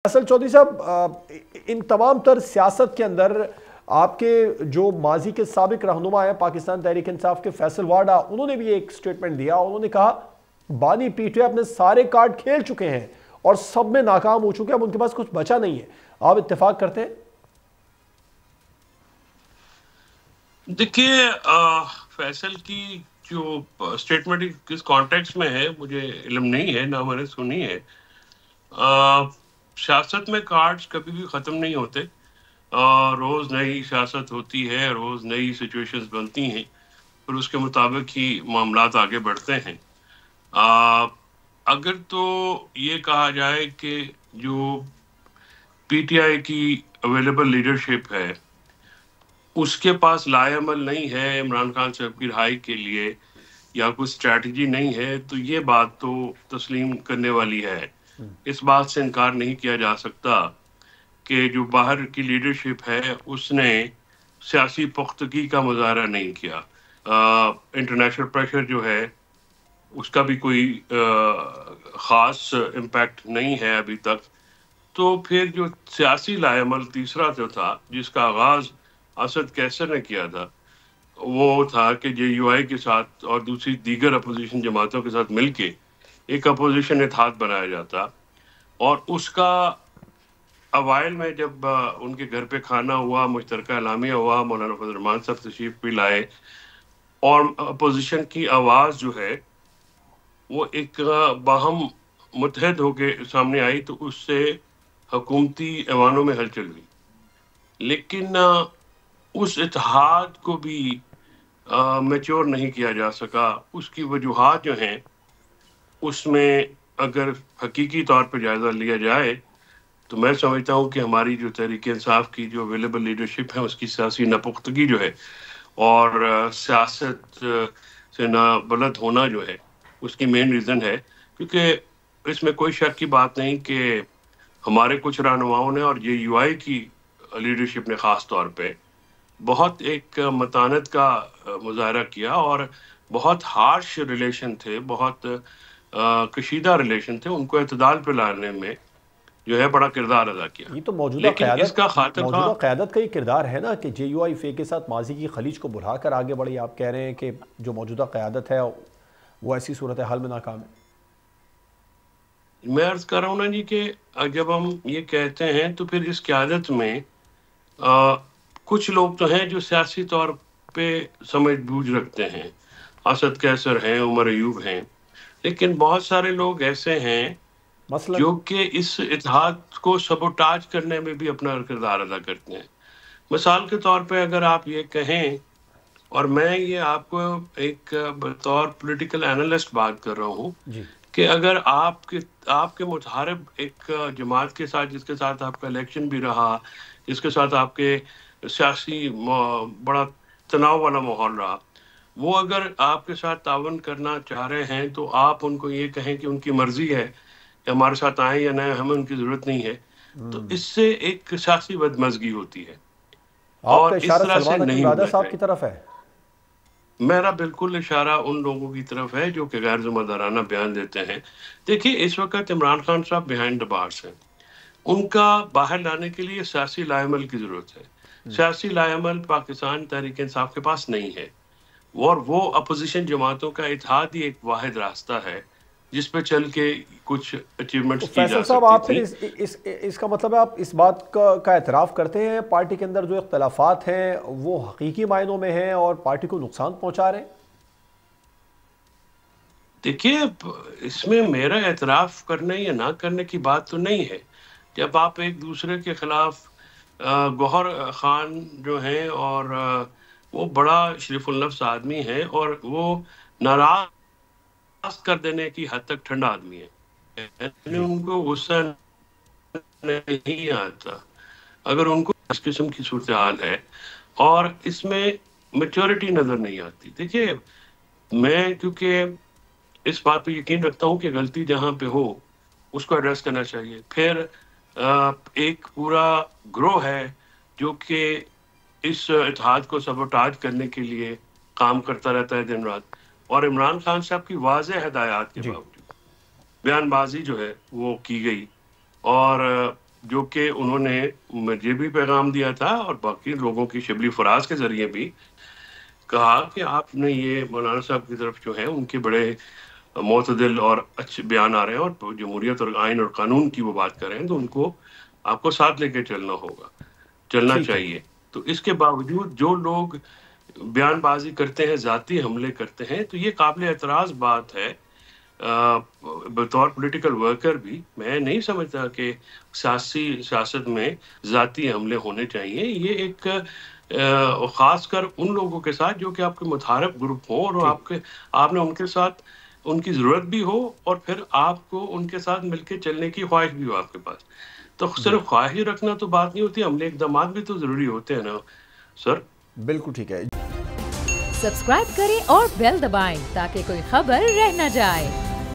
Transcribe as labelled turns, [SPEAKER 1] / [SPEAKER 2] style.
[SPEAKER 1] اصل چودھری صاحب، ان تمام تر سیاست کے اندر آپ کے جو ماضی کے سابق رہنما ہیں پاکستان تحریک انصاف کے فیصل واڈا، انہوں نے بھی ایک سٹیٹمنٹ دیا. انہوں نے کہا بانی پی ٹی آئی اپنے سارے کارڈ کھیل چکے ہیں اور سب میں ناکام ہو چکے ہیں، اب ان کے پاس کچھ بچا نہیں ہے. آپ اتفاق کرتے ہیں؟
[SPEAKER 2] دیکھیے، فیصل کی جو سٹیٹمنٹ کس کانٹیکس میں ہے مجھے علم نہیں ہے، نہ میں نے سنی ہے. سیاست میں کارڈز کبھی بھی ختم نہیں ہوتے، روز نئی سیاست ہوتی ہے، روز نئی سچویشنز بنتی ہیں، پھر اس کے مطابق ہی معاملات آگے بڑھتے ہیں. اگر تو یہ کہا جائے کہ جو پی ٹی آئی کی اویلیبل لیڈرشپ ہے اس کے پاس لائے عمل نہیں ہے عمران خان صاحب کی رہائی کے لیے، یا کوئی اسٹریٹجی نہیں ہے، تو یہ بات تو تسلیم کرنے والی ہے. اس بات سے انکار نہیں کیا جا سکتا کہ جو باہر کی لیڈرشپ ہے اس نے سیاسی پختگی کا مظاہرہ نہیں کیا. انٹرنیشنل پریشر جو ہے اس کا بھی کوئی خاص امپیکٹ نہیں ہے ابھی تک. تو پھر جو سیاسی لائے عمل تیسرا جو تھا، جس کا آغاز اسد کیسر نے کیا تھا، وہ تھا کہ جے یو آئی کے ساتھ اور دوسری دیگر اپوزیشن جماعتوں کے ساتھ مل کے ایک اپوزیشن اتحاد بنایا جاتا. اور اس کا اوائل میں جب ان کے گھر پہ کھانا ہوا، مشترکہ اعلامیہ ہوا، مولانا فضل الرحمان صاحب تشریف بھی لائے، اور اپوزیشن کی آواز جو ہے وہ ایک باہم متحد ہو کے سامنے آئی، تو اس سے حکومتی ایوانوں میں ہلچل ہوئی. لیکن اس اتحاد کو بھی میچور نہیں کیا جا سکا. اس کی وجوہات جو ہیں اس میں اگر حقیقی طور پہ جائزہ لیا جائے تو میں سمجھتا ہوں کہ ہماری جو تحریک انصاف کی جو اویلیبل لیڈرشپ ہے اس کی سیاسی ناپختگی جو ہے اور سیاست سے نابلد ہونا جو ہے اس کی مین ریزن ہے. کیونکہ اس میں کوئی شک کی بات نہیں کہ ہمارے کچھ رہنماؤں نے اور جے یو آئی کی لیڈرشپ نے خاص طور پہ بہت ایک متانت کا مظاہرہ کیا، اور بہت ہارش ریلیشن تھے، بہت کشیدہ ریلیشن تھے، ان کو اعتدال پہ لانے میں جو ہے بڑا کردار ادا کیا.
[SPEAKER 1] یہ تو
[SPEAKER 2] لیکن اس کا خاطر
[SPEAKER 1] موجودہ قیادت کا ہی کردار ہے نا کہ جے یو آئی فے کے ساتھ ماضی کی خلیج کو بلا کر آگے بڑھی. آپ کہہ رہے ہیں کہ جو موجودہ قیادت ہے وہ ایسی صورتحال میں ناکام ہے.
[SPEAKER 2] میں عرض کر رہا ہوں نا جی کہ جب ہم یہ کہتے ہیں تو پھر اس قیادت میں کچھ لوگ تو ہیں جو سیاسی طور پہ سمجھ بوجھ رکھتے ہیں، اسد کیسر ہیں، عمر ایوب ہیں، لیکن بہت سارے لوگ ایسے ہیں
[SPEAKER 1] مثلا
[SPEAKER 2] جو کہ اس اتحاد کو سبوٹاج کرنے میں بھی اپنا کردار ادا کرتے ہیں. مثال کے طور پہ اگر آپ یہ کہیں، اور میں یہ آپ کو ایک بطور پولیٹیکل اینالسٹ بات کر رہا ہوں،
[SPEAKER 1] جی
[SPEAKER 2] کہ اگر آپ کے متحارب ایک جماعت کے ساتھ جس کے ساتھ آپ کا الیکشن بھی رہا، جس کے ساتھ آپ کے سیاسی بڑا تناؤ والا ماحول رہا، وہ اگر آپ کے ساتھ تعاون کرنا چاہ رہے ہیں تو آپ ان کو یہ کہیں کہ ان کی مرضی ہے کہ ہمارے ساتھ آئیں یا نہ، ہمیں ان کی ضرورت نہیں ہے، تو اس سے ایک سیاسی بدمزگی ہوتی ہے،
[SPEAKER 1] آپ
[SPEAKER 2] اور
[SPEAKER 1] کا
[SPEAKER 2] اس
[SPEAKER 1] اشارہ
[SPEAKER 2] طرح سے
[SPEAKER 1] سلمان اکرم
[SPEAKER 2] نہیں
[SPEAKER 1] رادہ
[SPEAKER 2] ہونا
[SPEAKER 1] صاحب کی
[SPEAKER 2] چاہیے.
[SPEAKER 1] طرف ہے.
[SPEAKER 2] میرا بالکل اشارہ ان لوگوں کی طرف ہے جو کہ غیر ذمہ دارانہ بیان دیتے ہیں. دیکھیے، اس وقت عمران خان صاحب بیہائنڈ دا بارس ہیں، ان کا باہر لانے کے لیے سیاسی لائے عمل کی ضرورت ہے. سیاسی لائے عمل پاکستان تحریک انصاف کے پاس نہیں ہے، اور وہ اپوزیشن جماعتوں کا اتحاد ہی ایک واحد راستہ ہے جس پہ چل کے کچھ
[SPEAKER 1] تو
[SPEAKER 2] اچیومنٹس کی
[SPEAKER 1] فیصل
[SPEAKER 2] جا
[SPEAKER 1] صاحب،
[SPEAKER 2] سکتی
[SPEAKER 1] آپ
[SPEAKER 2] تھیں.
[SPEAKER 1] پھر اس کا مطلب ہے آپ اس بات کا اعتراف کرتے ہیں پارٹی کے اندر جو اختلافات ہیں وہ حقیقی معنوں میں ہیں اور پارٹی کو نقصان پہنچا رہے ہیں؟
[SPEAKER 2] دیکھیے، اس میں میرا اعتراف کرنے یا نہ کرنے کی بات تو نہیں ہے. جب آپ ایک دوسرے کے خلاف گوہر خان جو ہیں، اور وہ بڑا شریف النفس آدمی ہیں، اور وہ ناراض کر دینے کی حد تک ٹھنڈا آدمی ہے، یعنی
[SPEAKER 1] جی
[SPEAKER 2] ان کو غصہ نہیں آتا اگر ان کو اس قسم کی صورتحال ہے، اور اس میں میچورٹی نظر نہیں آتی. دیکھیے، میں کیونکہ اس بات پہ یقین رکھتا ہوں کہ غلطی جہاں پہ ہو اس کو ایڈریس کرنا چاہیے. پھر ایک پورا گروہ ہے جو کہ اس اتحاد کو سبوٹاج کرنے کے لیے کام کرتا رہتا ہے دن رات، اور عمران خان صاحب کی واضح ہدایات کے
[SPEAKER 1] جی
[SPEAKER 2] باوجود بیان بازی جو ہے وہ کی گئی، اور جو کہ انہوں نے مجھے بھی پیغام دیا تھا اور باقی لوگوں کی شبلی فراز کے ذریعے بھی کہا کہ آپ نے یہ مولانا صاحب کی طرف جو ہے ان کے بڑے معتدل اور اچھے بیان آ رہے ہیں اور جمہوریت اور آئین اور قانون کی وہ بات کر رہے ہیں، تو ان کو آپ کو ساتھ لے کے چلنا چاہیے۔ تو اس کے باوجود جو لوگ بیان بازی کرتے ہیں، ذاتی حملے کرتے ہیں، تو یہ قابل اعتراض بات ہے۔ بطور پولیٹیکل ورکر بھی میں نہیں سمجھتا کہ سیاست میں ذاتی حملے ہونے چاہیے۔ یہ ایک خاص کر ان لوگوں کے ساتھ جو کہ آپ کے متحارب گروپ ہوں اور آپ نے ان کے ساتھ ان کی ضرورت بھی ہو اور پھر آپ کو ان کے ساتھ مل کے چلنے کی خواہش بھی ہو آپ کے پاس۔ تو صرف خواہش رکھنا تو بات نہیں ہوتی، عملی اقدامات بھی تو ضروری ہوتے ہیں نا سر۔
[SPEAKER 1] بالکل ٹھیک ہے۔
[SPEAKER 3] سبسکرائب کریں اور بیل دبائیں تاکہ کوئی خبر رہ نہ جائے۔